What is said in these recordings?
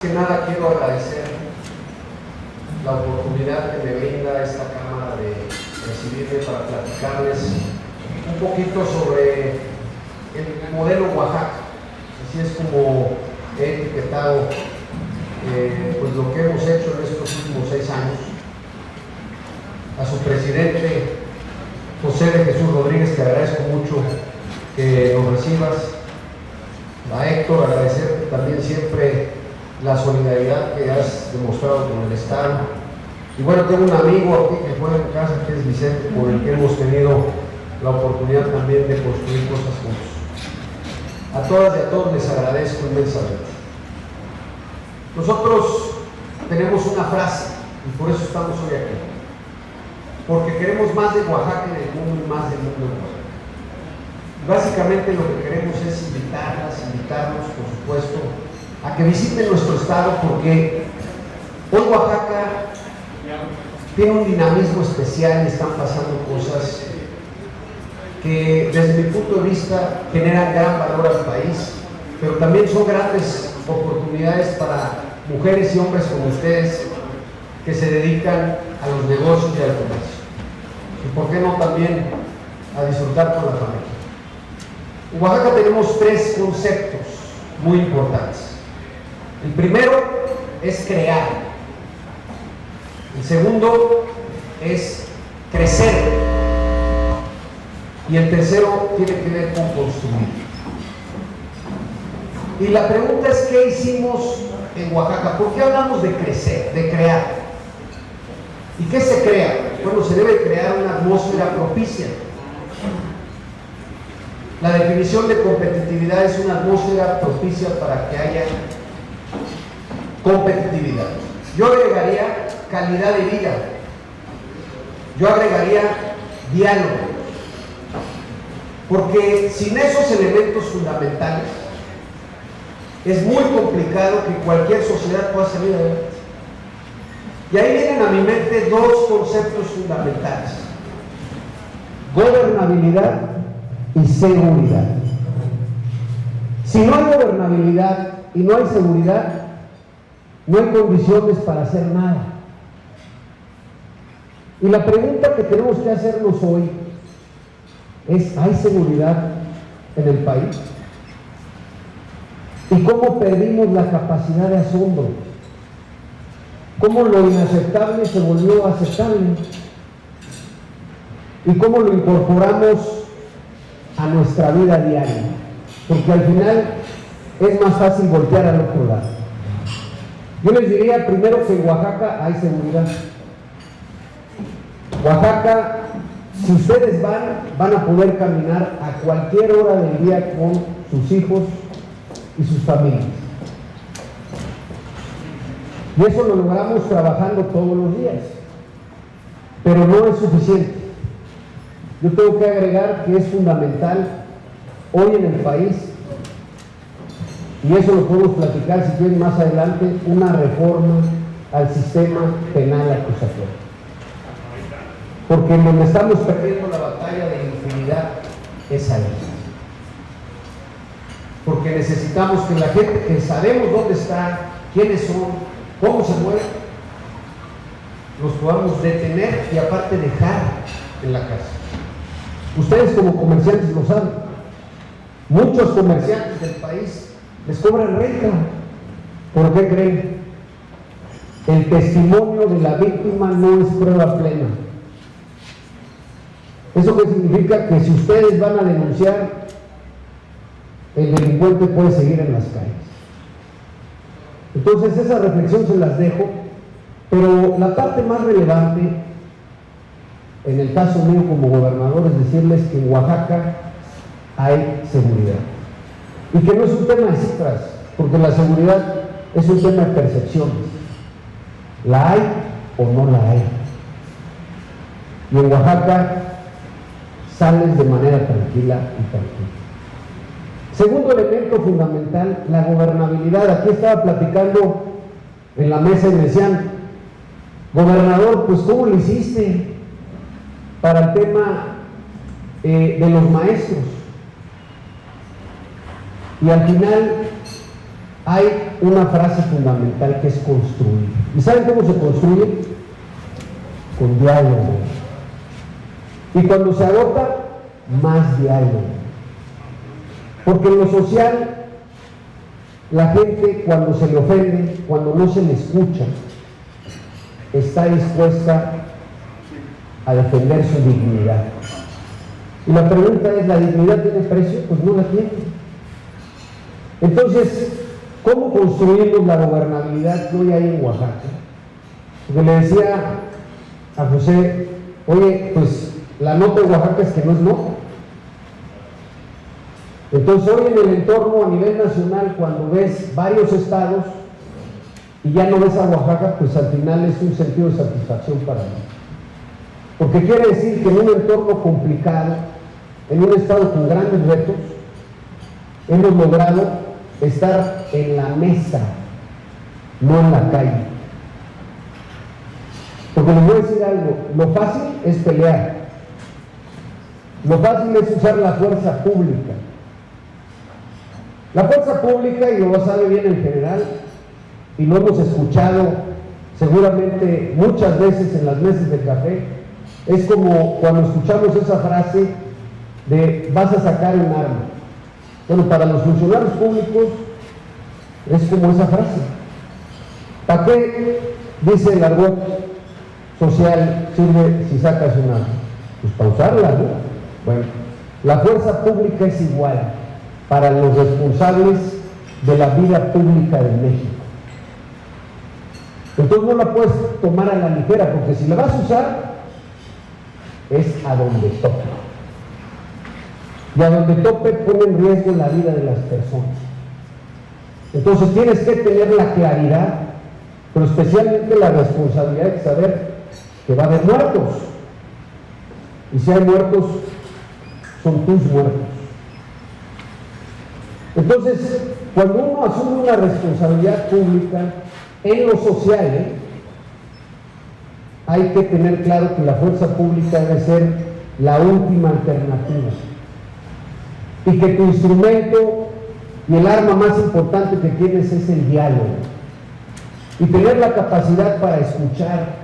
Que nada, quiero agradecer la oportunidad que me brinda esta Cámara de recibirme para platicarles un poquito sobre el modelo Oaxaca. Así es como he etiquetado pues lo que hemos hecho en estos últimos 6 años. A su presidente José de Jesús Rodríguez, te agradezco mucho que nos recibas. A Héctor, agradecerte también siempre la solidaridad que has demostrado con el Estado. Y bueno, tengo un amigo aquí que juega en casa, que es Vicente, con el que hemos tenido la oportunidad también de construir cosas juntos. A todas y a todos les agradezco inmensamente. Nosotros tenemos una frase, y por eso estamos hoy aquí, porque queremos más de Oaxaca en el mundo y más del mundo en Oaxaca. Básicamente lo que queremos es invitarlos, por supuesto, a que visiten nuestro estado, porque hoy Oaxaca tiene un dinamismo especial y están pasando cosas que desde mi punto de vista generan gran valor al país, pero también son grandes oportunidades para mujeres y hombres como ustedes que se dedican a los negocios y al comercio, y por qué no también a disfrutar con la familia. En Oaxaca tenemos 3 conceptos muy importantes. El primero es crear, el segundo es crecer y el tercero tiene que ver con construir. Y la pregunta es, ¿qué hicimos en Oaxaca? ¿Por qué hablamos de crecer, de crear? ¿Y qué se crea? Bueno, se debe crear una atmósfera propicia. La definición de competitividad es una atmósfera propicia para que haya competitividad. Yo agregaría calidad de vida. Yo agregaría diálogo. Porque sin esos elementos fundamentales es muy complicado que cualquier sociedad pueda salir adelante. Y ahí vienen a mi mente 2 conceptos fundamentales: gobernabilidad y seguridad. Si no hay gobernabilidad y no hay seguridad, no hay condiciones para hacer nada. Y la pregunta que tenemos que hacernos hoy es: ¿hay seguridad en el país? ¿Y cómo perdimos la capacidad de asombro? ¿Cómo lo inaceptable se volvió aceptable? ¿Y cómo lo incorporamos a nuestra vida diaria? Porque al final es más fácil voltear al otro lado. Yo les diría primero que en Oaxaca hay seguridad. Oaxaca, si ustedes van a poder caminar a cualquier hora del día con sus hijos y sus familias. Y eso lo logramos trabajando todos los días. Pero no es suficiente. Yo tengo que agregar que es fundamental hoy en el país, y eso lo podemos platicar si quieren más adelante, una reforma al sistema penal acusatorio. Porque en donde estamos perdiendo la batalla de impunidad es ahí. Porque necesitamos que la gente que sabemos dónde está, quiénes son, cómo se mueven, los podamos detener y aparte dejar en la casa. Ustedes como comerciantes lo saben. Muchos comerciantes del país les cobran renta. ¿Por qué creen? El testimonio de la víctima no es prueba plena. ¿Eso qué significa? Que si ustedes van a denunciar, el delincuente puede seguir en las calles. Entonces esa reflexión se las dejo, pero la parte más relevante en el caso mío como gobernador es decirles que en Oaxaca hay seguridad. Y que no es un tema de cifras, porque la seguridad es un tema de percepciones. ¿La hay o no la hay? Y en Oaxaca sales de manera tranquila y tranquila. Segundo elemento fundamental, la gobernabilidad. Aquí estaba platicando en la mesa y me decían: gobernador, pues ¿cómo lo hiciste para el tema de los maestros? Y al final hay una frase fundamental que es construir. ¿Y saben cómo se construye? Con diálogo. Y cuando se agota, más diálogo. Porque en lo social, la gente cuando se le ofende, cuando no se le escucha, está dispuesta a defender su dignidad. Y la pregunta es, ¿la dignidad tiene precio? Pues no la tiene. Entonces, ¿cómo construimos la gobernabilidad que hoy hay en Oaxaca? Porque le decía a José, oye, pues la nota de Oaxaca es que no es nota. Entonces hoy en el entorno a nivel nacional, cuando ves varios estados y ya no ves a Oaxaca, pues al final es un sentido de satisfacción para mí. Porque quiere decir que en un entorno complicado, en un estado con grandes retos, hemos logrado estar en la mesa, no en la calle. Porque les voy a decir algo, lo fácil es pelear, lo fácil es usar la fuerza pública. La fuerza pública, y lo sabe bien el general, y lo hemos escuchado seguramente muchas veces en las mesas de café, es como cuando escuchamos esa frase de vas a sacar un arma. Bueno, para los funcionarios públicos es como esa frase. ¿Para qué, dice el argot social, sirve si sacas un arma? Pues para usarla, ¿no? Bueno, la fuerza pública es igual para los responsables de la vida pública de México. Entonces no la puedes tomar a la ligera, porque si la vas a usar, es a donde tope. Y a donde tope pone en riesgo la vida de las personas. Entonces tienes que tener la claridad, pero especialmente la responsabilidad de saber que va a haber muertos. Y si hay muertos, son tus muertos. Entonces, cuando uno asume una responsabilidad pública en lo social, hay que tener claro que la fuerza pública debe ser la última alternativa y que tu instrumento y el arma más importante que tienes es el diálogo y tener la capacidad para escuchar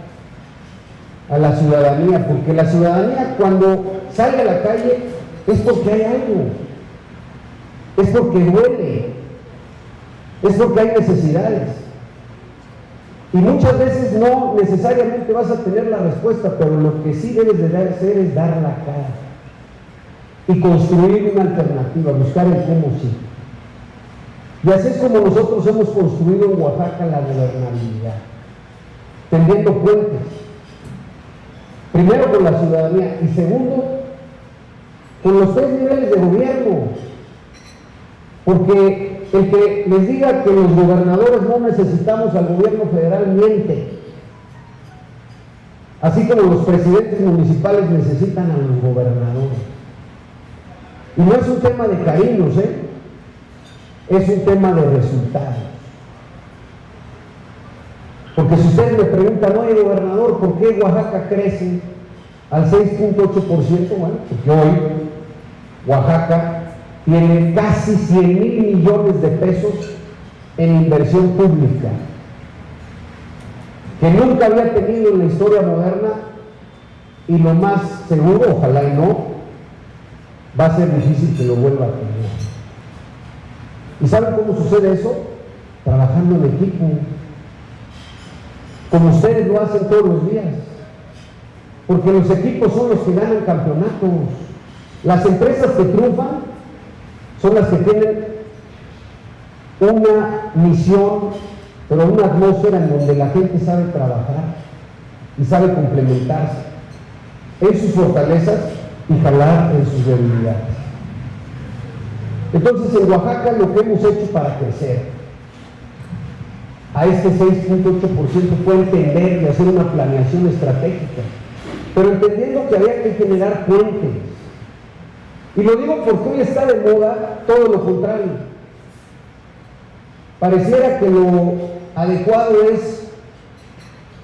a la ciudadanía, porque la ciudadanía cuando sale a la calle es porque hay algo, es porque duele, es porque hay necesidades. Y muchas veces no necesariamente vas a tener la respuesta, pero lo que sí debes de hacer es dar la cara y construir una alternativa, buscar el cómo sí. Y así es como nosotros hemos construido en Oaxaca la gobernabilidad, tendiendo puentes, primero con la ciudadanía y segundo con los 3 niveles de gobierno, porque el que les diga que los gobernadores no necesitamos al gobierno federal miente, así como los presidentes municipales necesitan a los gobernadores. Y no es un tema de cariños, es un tema de resultados. Porque si ustedes me preguntan, oye gobernador, ¿por qué Oaxaca crece al 6.8%? Bueno, porque hoy Oaxaca tiene casi 100,000 millones de pesos en inversión pública, que nunca había tenido en la historia moderna, y lo más seguro, ojalá y no, va a ser difícil que lo vuelva a tener. ¿Y saben cómo sucede eso? Trabajando en equipo, como ustedes lo hacen todos los días, porque los equipos son los que ganan campeonatos. Las empresas que triunfan son las que tienen una misión, pero una atmósfera en donde la gente sabe trabajar y sabe complementarse en sus fortalezas y jalar en sus debilidades. Entonces en Oaxaca lo que hemos hecho para crecer a este 6.8% fue entender y hacer una planeación estratégica, pero entendiendo que había que generar puentes. Y lo digo porque hoy está de moda todo lo contrario. Pareciera que lo adecuado es,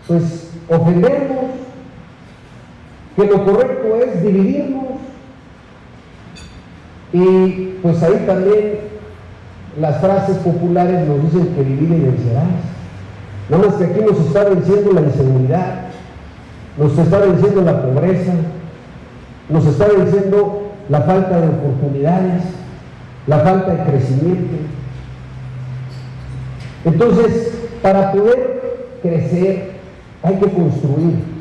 pues, ofendernos, que lo correcto es dividirnos. Y pues ahí también las frases populares nos dicen que divide y vencerás. Nada más que aquí nos está venciendo la inseguridad, nos está venciendo la pobreza, nos está venciendo la falta de oportunidades, la falta de crecimiento. Entonces, para poder crecer hay que construir.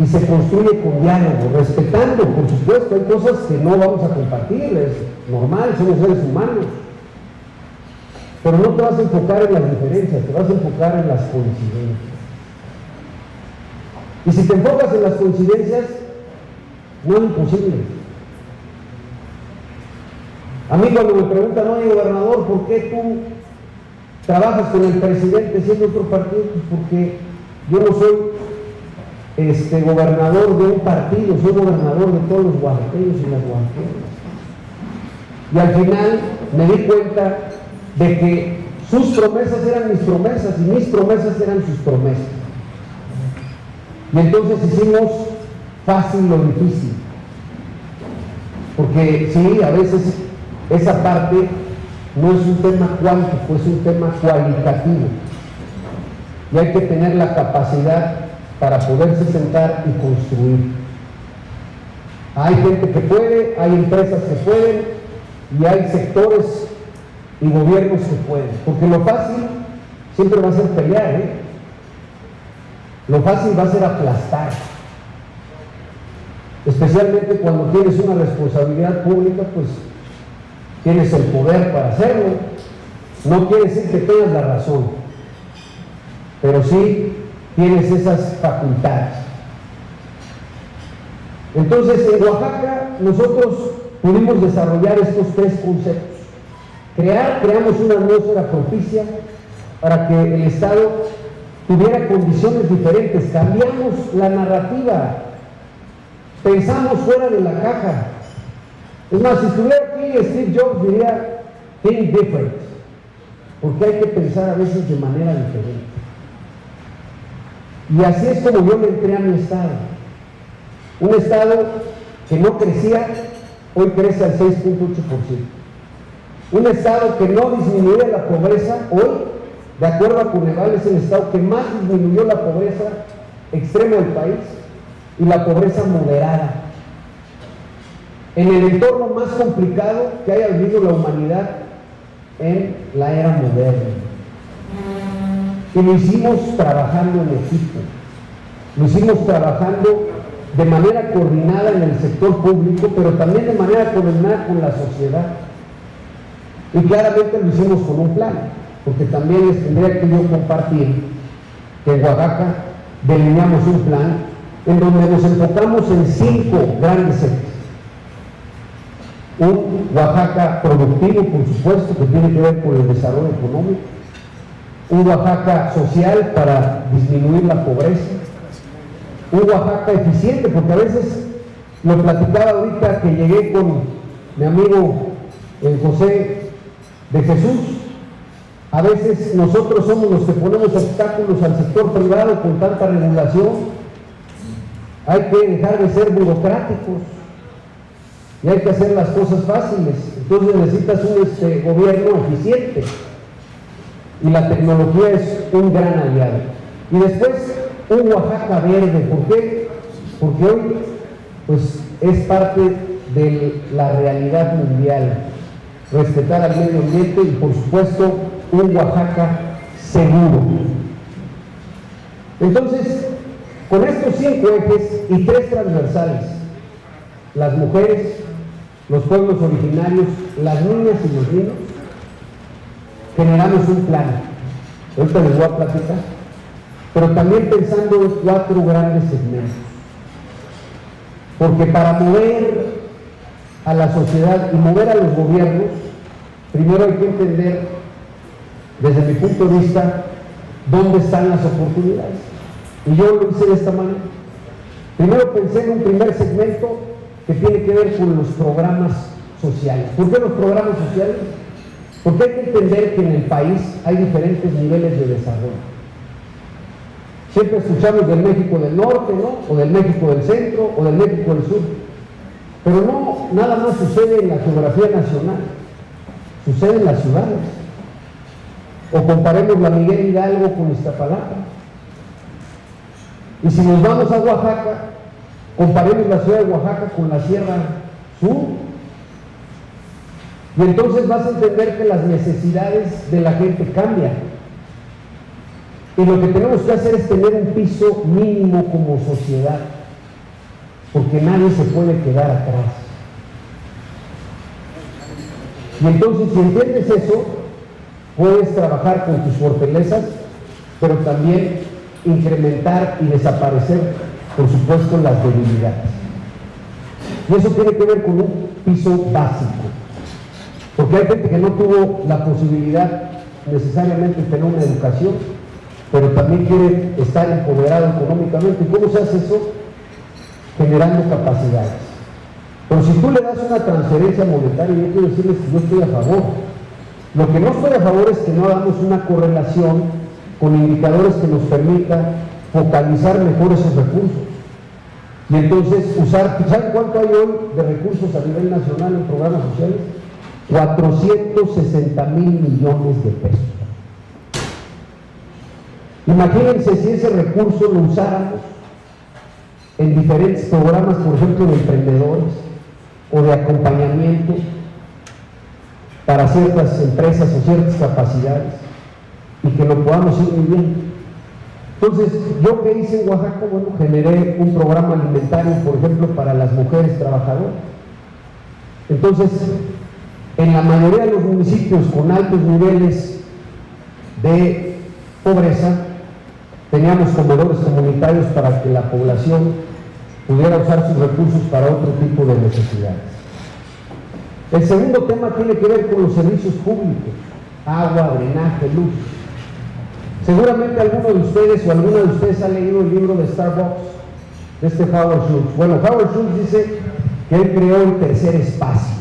Y se construye con diálogo, respetando, por supuesto. Hay cosas que no vamos a compartir, es normal, somos seres humanos. Pero no te vas a enfocar en las diferencias, te vas a enfocar en las coincidencias. Y si te enfocas en las coincidencias, no es imposible. A mí cuando me preguntan, oye, gobernador, ¿por qué tú trabajas con el presidente siendo otro partido? Pues porque yo no soy gobernador de un partido, soy gobernador de todos los oaxaqueños y las oaxaqueñas. Y al final me di cuenta de que sus promesas eran mis promesas y mis promesas eran sus promesas. Y entonces hicimos fácil lo difícil. Porque sí, a veces esa parte no es un tema cuántico, es un tema cualitativo. Y hay que tener la capacidad para poderse sentar y construir. Hay gente que puede, hay empresas que pueden y hay sectores y gobiernos que pueden. Porque lo fácil siempre va a ser pelear, ¿eh? Lo fácil va a ser aplastar. Especialmente cuando tienes una responsabilidad pública, pues tienes el poder para hacerlo. No quiere decir que tengas la razón, pero sí tienes esas facultades. Entonces, en Oaxaca nosotros pudimos desarrollar estos tres conceptos. Creamos una atmósfera propicia para que el Estado tuviera condiciones diferentes. Cambiamos la narrativa, pensamos fuera de la caja. Es más, si estuviera aquí Steve Jobs diría think different, porque hay que pensar a veces de manera diferente. Y así es como yo le entré a mi estado. Un estado que no crecía, hoy crece al 6.8%. Un estado que no disminuye la pobreza, hoy, de acuerdo a Coneval, es el estado que más disminuyó la pobreza extrema del país y la pobreza moderada. En el entorno más complicado que haya vivido la humanidad en la era moderna. Y lo hicimos trabajando en equipo, lo hicimos trabajando de manera coordinada en el sector público, pero también de manera coordinada con la sociedad. Y claramente lo hicimos con un plan, porque también les tendría que yo compartir que en Oaxaca delineamos un plan en donde nos enfocamos en 5 grandes ejes. Un Oaxaca productivo, por supuesto, que tiene que ver con el desarrollo económico. Un Oaxaca social para disminuir la pobreza. Un Oaxaca eficiente, porque a veces, lo platicaba ahorita que llegué con mi amigo José de Jesús, a veces nosotros somos los que ponemos obstáculos al sector privado con tanta regulación. Hay que dejar de ser burocráticos y hay que hacer las cosas fáciles. Entonces necesitas un gobierno eficiente y la tecnología es un gran aliado. Y después un Oaxaca verde. ¿Por qué? Porque hoy pues es parte de la realidad mundial, respetar al medio ambiente y por supuesto un Oaxaca seguro. Entonces, con estos 5 ejes y 3 transversales, las mujeres, los pueblos originarios, las niñas y los niños, generamos un plan. Ahorita les voy a platicar, pero también pensando en 4 grandes segmentos. Porque para mover a la sociedad y mover a los gobiernos, primero hay que entender, desde mi punto de vista, dónde están las oportunidades. Y yo lo hice de esta manera. Primero pensé en un primer segmento que tiene que ver con los programas sociales. ¿Por qué los programas sociales? Porque hay que entender que en el país hay diferentes niveles de desarrollo. Siempre escuchamos del México del Norte, ¿no? O del México del Centro, o del México del Sur. Pero no, nada más sucede en la geografía nacional. sucede en las ciudades. O comparemos la Miguel Hidalgo con Iztapalapa. Y si nos vamos a Oaxaca, comparemos la ciudad de Oaxaca con la Sierra Sur. Y entonces vas a entender que las necesidades de la gente cambian. Y lo que tenemos que hacer es tener un piso mínimo como sociedad, porque nadie se puede quedar atrás. Y entonces, si entiendes eso, puedes trabajar con tus fortalezas, pero también incrementar y desaparecer, por supuesto, las debilidades. Y eso tiene que ver con un piso básico, porque hay gente que no tuvo la posibilidad necesariamente de tener una educación, pero también quiere estar empoderado económicamente. ¿Y cómo se hace eso? Generando capacidades. Pero si tú le das una transferencia monetaria, yo quiero decirles que yo estoy a favor. Lo que no estoy a favor es que no hagamos una correlación con indicadores que nos permitan focalizar mejor esos recursos. Y entonces usar, ¿saben cuánto hay hoy de recursos a nivel nacional en programas sociales? 460,000 millones de pesos. Imagínense si ese recurso lo usáramos en diferentes programas, por ejemplo, de emprendedores o de acompañamiento para ciertas empresas o ciertas capacidades, y que lo podamos ir muy bien. Entonces, ¿yo qué hice en Oaxaca? Bueno, generé un programa alimentario, por ejemplo, para las mujeres trabajadoras. Entonces, en la mayoría de los municipios con altos niveles de pobreza, teníamos comedores comunitarios para que la población pudiera usar sus recursos para otro tipo de necesidades. El segundo tema tiene que ver con los servicios públicos: agua, drenaje, luz. Seguramente alguno de ustedes o alguna de ustedes ha leído el libro de Starbucks, de este Howard Schultz. Bueno, Howard Schultz dice que él creó el tercer espacio.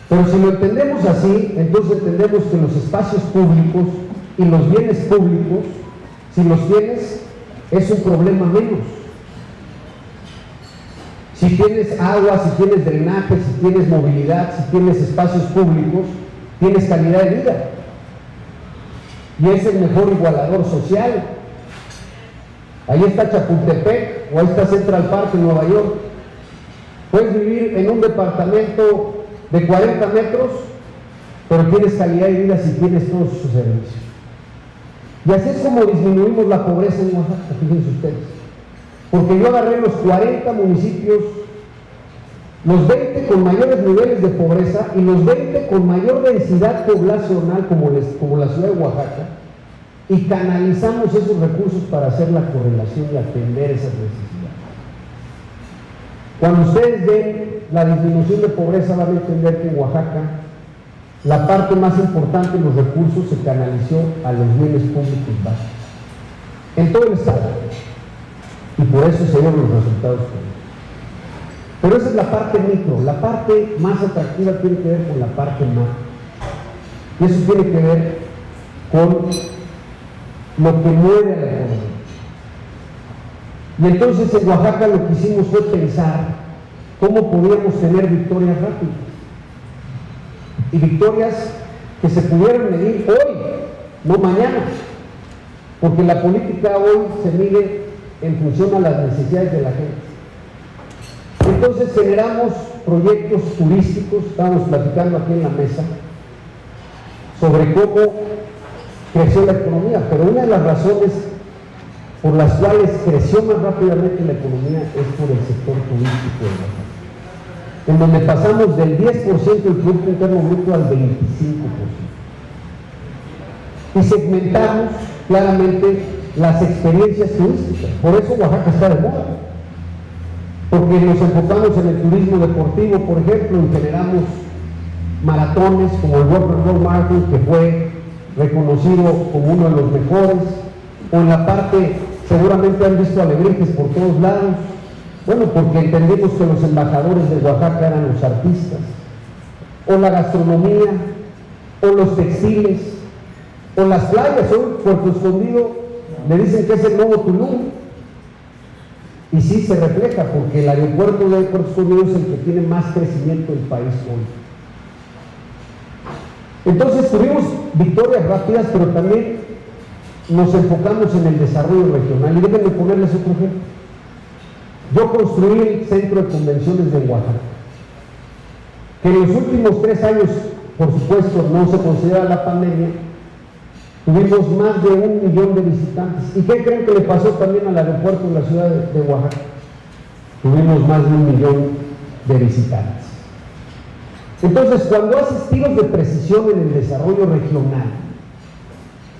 Pero si lo entendemos así, entonces entendemos que los espacios públicos y los bienes públicos, si los tienes, es un problema menos. Si tienes agua, si tienes drenaje, si tienes movilidad, si tienes espacios públicos, tienes calidad de vida. Y es el mejor igualador social. Ahí está Chapultepec, o ahí está Central Park en Nueva York. Puedes vivir en un departamento de 40 metros, pero tienes calidad de vida si tienes todos sus servicios. Y así es como disminuimos la pobreza en Oaxaca, fíjense ustedes. Porque yo agarré los 40 municipios, los 20 con mayores niveles de pobreza y los 20 con mayor densidad poblacional como la ciudad de Oaxaca, y canalizamos esos recursos para hacer la correlación y atender esas necesidades. Cuando ustedes ven la disminución de pobreza, van a entender que en Oaxaca la parte más importante de los recursos se canalizó a los bienes públicos básicos en todo el estado, y por eso se dieron los resultados que ven. Pero esa es la parte micro. La parte más atractiva tiene que ver con la parte macro, y eso tiene que ver con lo que mueve a la economía. Y entonces en Oaxaca lo que hicimos fue pensar cómo podíamos tener victorias rápidas, y victorias que se pudieran medir hoy, no mañana, porque la política hoy se mide en función a las necesidades de la gente. Entonces generamos proyectos turísticos. Estábamos platicando aquí en la mesa sobre cómo creció la economía, pero una de las razones por las cuales creció más rápidamente la economía es por el sector turístico de Oaxaca, en donde pasamos del 10% del Producto Interno Bruto al 25%. Y segmentamos claramente las experiencias turísticas. Por eso Oaxaca está de moda, porque nos enfocamos en el turismo deportivo, por ejemplo, y generamos maratones como el Rock and Roll Marathon, que fue reconocido como uno de los mejores, o en la parte, seguramente han visto alebrijes por todos lados. Bueno, porque entendimos que los embajadores de Oaxaca eran los artistas, o la gastronomía, o los textiles, o las playas. Hoy Puerto Escondido le dicen que es el nuevo Tulum, y sí se refleja, porque el aeropuerto de Puerto Escondido es el que tiene más crecimiento del país hoy. Entonces tuvimos victorias rápidas, pero también nos enfocamos en el desarrollo regional. Y déjenme ponerles otro ejemplo. Yo construí el centro de convenciones de Oaxaca, que en los últimos 3 años, por supuesto, no se considera la pandemia, tuvimos más de 1 millón de visitantes. ¿Y qué creen que le pasó también al aeropuerto de la ciudad de Oaxaca? Tuvimos más de 1 millón de visitantes. Entonces, cuando haces tiros de precisión en el desarrollo regional,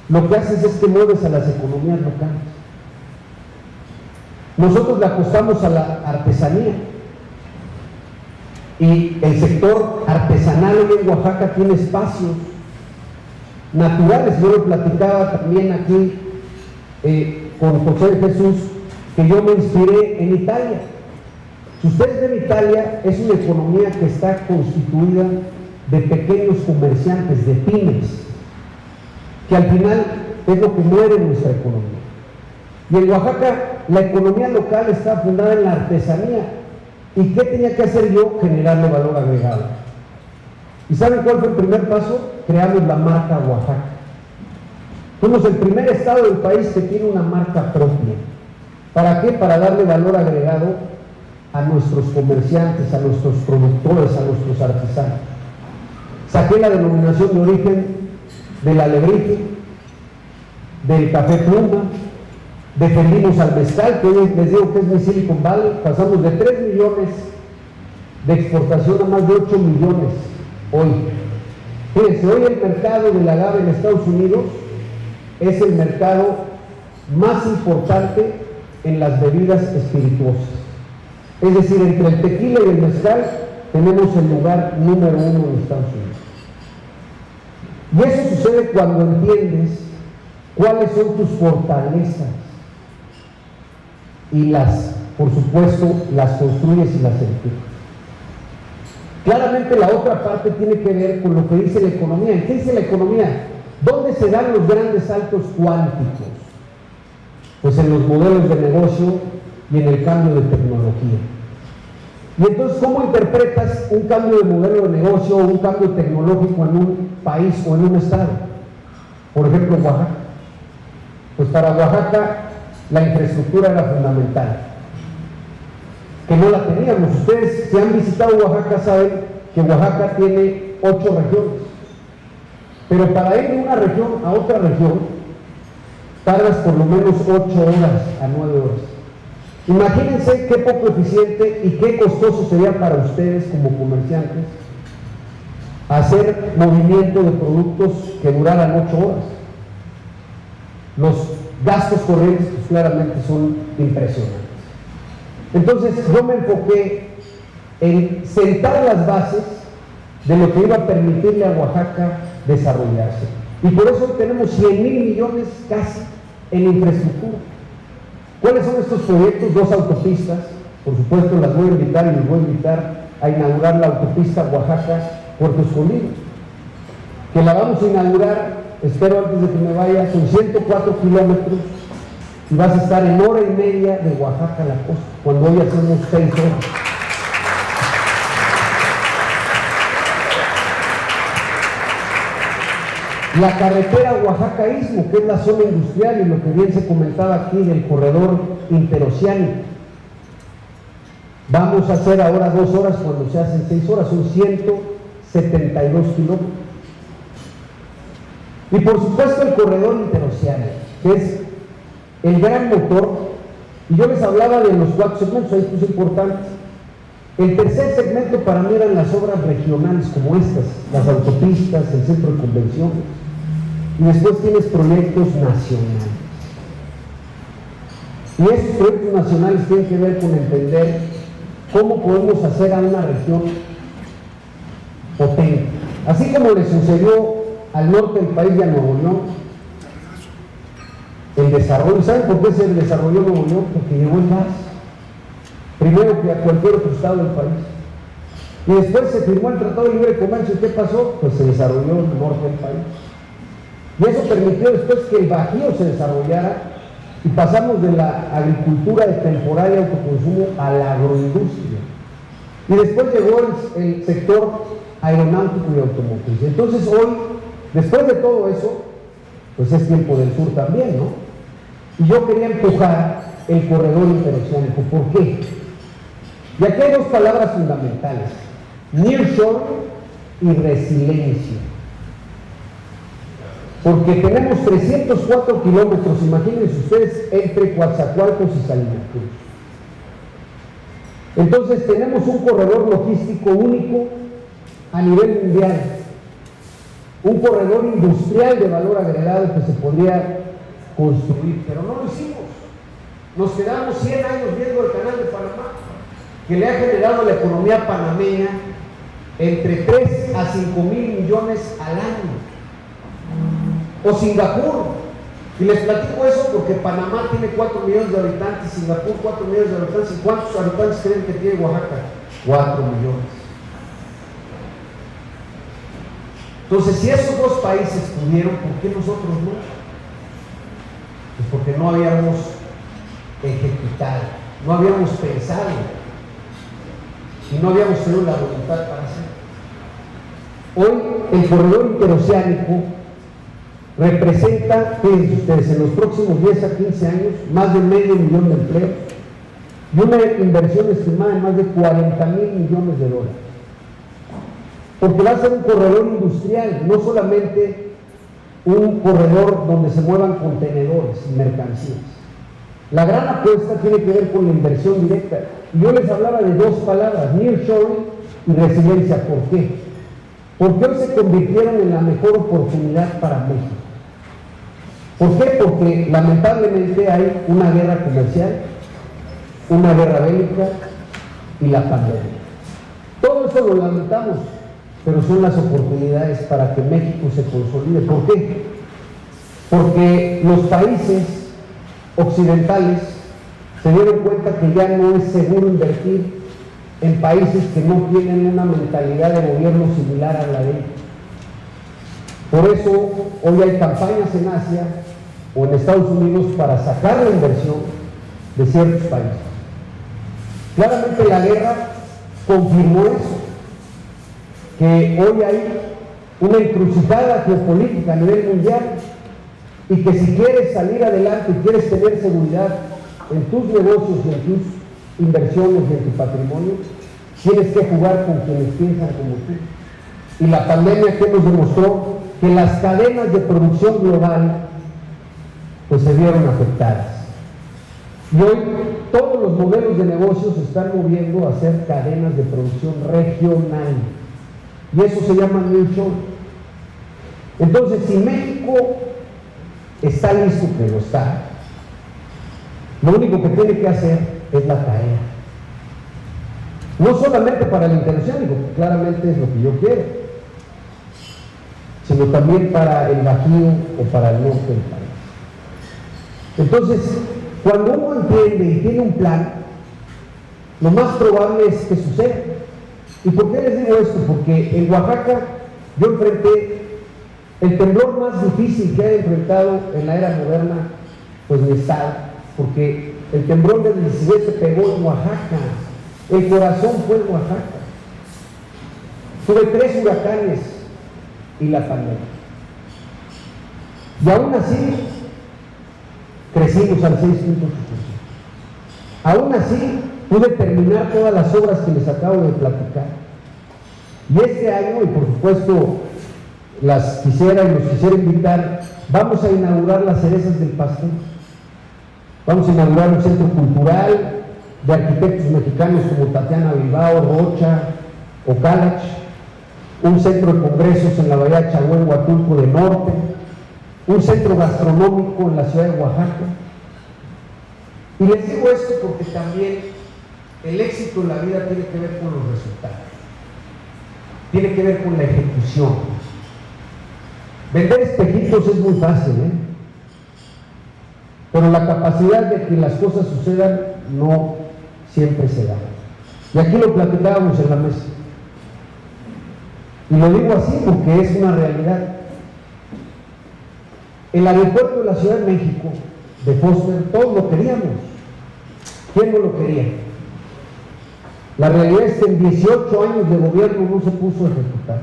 lo que haces es que mueves a las economías locales. Nosotros le apostamos a la artesanía, y el sector artesanal hoy en Oaxaca tiene espacios naturales. Yo lo platicaba también aquí con José de Jesús, que yo me inspiré en Italia. Si ustedes ven, Italia es una economía que está constituida de pequeños comerciantes, de pymes, que al final es lo que mueve nuestra economía. Y en Oaxaca la economía local está fundada en la artesanía. ¿Y qué tenía que hacer yo? Generarle valor agregado. ¿Y saben cuál fue el primer paso? Creamos la marca Oaxaca. Somos el primer estado del país que tiene una marca propia. ¿Para qué? Para darle valor agregado a nuestros comerciantes, a nuestros productores, a nuestros artesanos. Saqué la denominación de origen del alebrije, del café pluma, defendimos al mezcal, que hoy les digo que es mi Silicon Valley. Pasamos de 3 millones de exportación a más de 8 millones hoy. Fíjense, hoy el mercado del agave en Estados Unidos es el mercado más importante en las bebidas espirituosas. Es decir, entre el tequila y el mezcal tenemos el lugar número 1 en Estados Unidos. Y eso sucede cuando entiendes cuáles son tus fortalezas y por supuesto, las construyes y las edificas. Claramente la otra parte tiene que ver con lo que dice la economía. ¿Qué dice la economía? ¿Dónde se dan los grandes saltos cuánticos? Pues en los modelos de negocio y en el cambio de tecnología. Y entonces, ¿cómo interpretas un cambio de modelo de negocio o un cambio tecnológico en un país o en un estado? Por ejemplo, Oaxaca. Pues para Oaxaca la infraestructura era fundamental, que no la teníamos. Ustedes, si han visitado Oaxaca, saben que Oaxaca tiene 8 regiones, pero para ir de una región a otra región tardas por lo menos 8 horas a 9 horas. Imagínense qué poco eficiente y qué costoso sería para ustedes como comerciantes hacer movimiento de productos que duraran 8 horas. Los gastos corrientes pues claramente son impresionantes. Entonces yo me enfoqué en sentar las bases de lo que iba a permitirle a Oaxaca desarrollarse. Y por eso tenemos 100,000 millones casi en infraestructura. ¿Cuáles son estos proyectos? 2 autopistas, por supuesto las voy a invitar y les voy a invitar a inaugurar la autopista Oaxaca-Puerto Escondido, que la vamos a inaugurar, espero antes de que me vaya, son 104 kilómetros y vas a estar en 1 hora y media de Oaxaca a la costa, cuando hoy hacemos 6 horas. La carretera Oaxaca-Istmo, que es la zona industrial y lo que bien se comentaba aquí del corredor interoceánico. Vamos a hacer ahora 2 horas cuando se hacen 6 horas, son 172 kilómetros. Y por supuesto el corredor interoceánico, que es el gran motor. Y yo les hablaba de los 4 segmentos, ahí es importante. El tercer segmento para mí eran las obras regionales como estas, las autopistas, el centro de convenciones. Y después tienes proyectos nacionales. Y esos proyectos nacionales tienen que ver con entender cómo podemos hacer a una región potente. Así como le sucedió al norte del país y a Nuevo León, el desarrollo. ¿Saben por qué se desarrolló Nuevo León? Porque llegó el gas. Primero que a cualquier otro estado del país. Y después se firmó el Tratado de Libre Comercio. ¿Y qué pasó? Pues se desarrolló el norte del país. Y eso permitió después que el Bajío se desarrollara y pasamos de la agricultura de temporada y autoconsumo a la agroindustria. Y después llegó el sector aeronáutico y automotriz. Entonces hoy, después de todo eso, pues es tiempo del sur también, ¿no? Y yo quería empujar el corredor interoceánico. ¿Por qué? Y aquí hay dos palabras fundamentales: nearshore y resiliencia. Porque tenemos 304 kilómetros, imagínense ustedes, entre Coatzacoalcos y Salina Cruz. Entonces tenemos un corredor logístico único a nivel mundial, un corredor industrial de valor agregado que se podría construir, pero no lo hicimos. Nos quedamos 100 años viendo el canal de Panamá, que le ha generado a la economía panameña entre 3 a 5 mil millones al año. O Singapur, y les platico eso porque Panamá tiene 4 millones de habitantes, Singapur 4 millones de habitantes. ¿Y cuántos habitantes creen que tiene Oaxaca? 4 millones. Entonces, si esos dos países pudieron, ¿por qué nosotros no? Pues porque no habíamos ejecutado, no habíamos pensado y no habíamos tenido la voluntad para hacerlo. Hoy el corredor interoceánico representa, fíjense ustedes, en los próximos 10 a 15 años, más de medio millón de empleos y una inversión estimada de más de 40 mil millones de dólares. Porque va a ser un corredor industrial, no solamente un corredor donde se muevan contenedores y mercancías. La gran apuesta tiene que ver con la inversión directa. Y yo les hablaba de dos palabras, nearshoring y resiliencia. ¿Por qué? Porque hoy se convirtieron en la mejor oportunidad para México. ¿Por qué? Porque lamentablemente hay una guerra comercial, una guerra bélica y la pandemia. Todo eso lo lamentamos, pero son las oportunidades para que México se consolide. ¿Por qué? Porque los países occidentales se dieron cuenta que ya no es seguro invertir en países que no tienen una mentalidad de gobierno similar a la de ellos. Por eso hoy hay campañas en Asia o en Estados Unidos para sacar la inversión de ciertos países. Claramente la guerra confirmó eso, que hoy hay una encrucijada geopolítica a nivel mundial y que si quieres salir adelante y quieres tener seguridad en tus negocios y en tus inversiones y en tu patrimonio, tienes que jugar con quienes piensan como tú. Y la pandemia que nos demostró que las cadenas de producción global pues se vieron afectadas. Y hoy todos los modelos de negocios se están moviendo a hacer cadenas de producción regional. Y eso se llama nearshoring. Entonces, si México está listo, que lo está, lo único que tiene que hacer es la tarea. No solamente para el interoceánico, que claramente es lo que yo quiero, sino también para el Bajío o para el norte del país. Entonces, cuando uno entiende y tiene un plan, lo más probable es que suceda. ¿Y por qué les digo esto? Porque en Oaxaca yo enfrenté el temblor más difícil que he enfrentado en la era moderna, pues mi estado, porque el temblor del 17 pegó en Oaxaca, el corazón fue en Oaxaca. Tuve 3 huracanes y la pandemia. Y aún así, crecimos al 6.8%. Aún así, pude terminar todas las obras que les acabo de platicar. Y este año, y por supuesto, las quisiera y los quisiera invitar, vamos a inaugurar las cerezas del pastel. Vamos a inaugurar un centro cultural de arquitectos mexicanos como Tatiana Bilbao, Rocha o Calach, un centro de congresos en la bahía de Chahuén, Huatulco del Norte, un centro gastronómico en la ciudad de Oaxaca. Y les digo esto porque también el éxito en la vida tiene que ver con los resultados, tiene que ver con la ejecución. Vender espejitos es muy fácil, pero la capacidad de que las cosas sucedan no siempre se da. Y aquí lo platicábamos en la mesa. Y lo digo así porque es una realidad. El aeropuerto de la Ciudad de México, de Foster, todos lo queríamos. ¿Quién no lo quería? La realidad es que en 18 años de gobierno no se puso a ejecutar.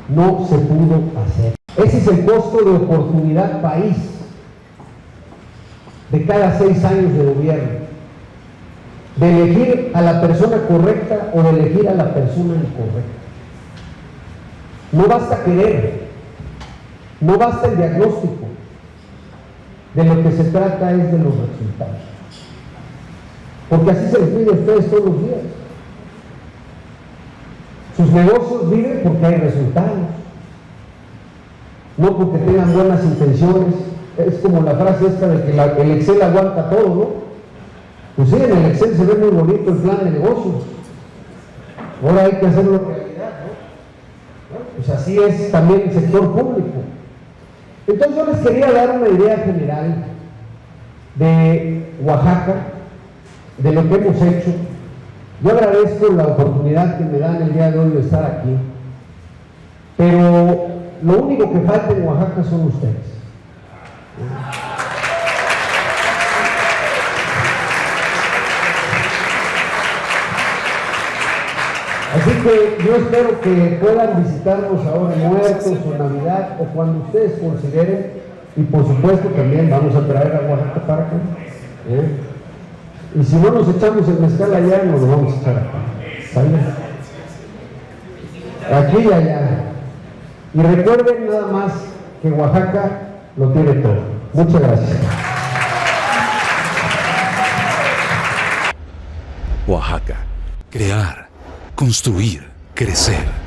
No se pudo hacer. Ese es el costo de oportunidad país de cada 6 años de gobierno. De elegir a la persona correcta o de elegir a la persona incorrecta. No basta querer, no basta el diagnóstico. De lo que se trata es de los resultados. Porque así se les pide a ustedes todos los días. Sus negocios viven porque hay resultados, no porque tengan buenas intenciones. Es como la frase esta de que el Excel aguanta todo, ¿no? Pues sí, en el Excel se ve muy bonito el plan de negocios. Ahora hay que hacerlo realidad, ¿no? Bueno, pues así es también el sector público. Entonces yo les quería dar una idea general de Oaxaca, de lo que hemos hecho. Yo agradezco la oportunidad que me dan el día de hoy de estar aquí, pero lo único que falta en Oaxaca son ustedes. Así que yo espero que puedan visitarnos ahora en Muertos o Navidad o cuando ustedes consideren, y por supuesto también vamos a traer a Oaxaca para acá. Y si no nos echamos el mezcal allá, nos lo vamos a echar acá. ¿Sale? Aquí y allá. Y recuerden nada más que Oaxaca lo tiene todo. Muchas gracias. Oaxaca. Crear, construir, crecer.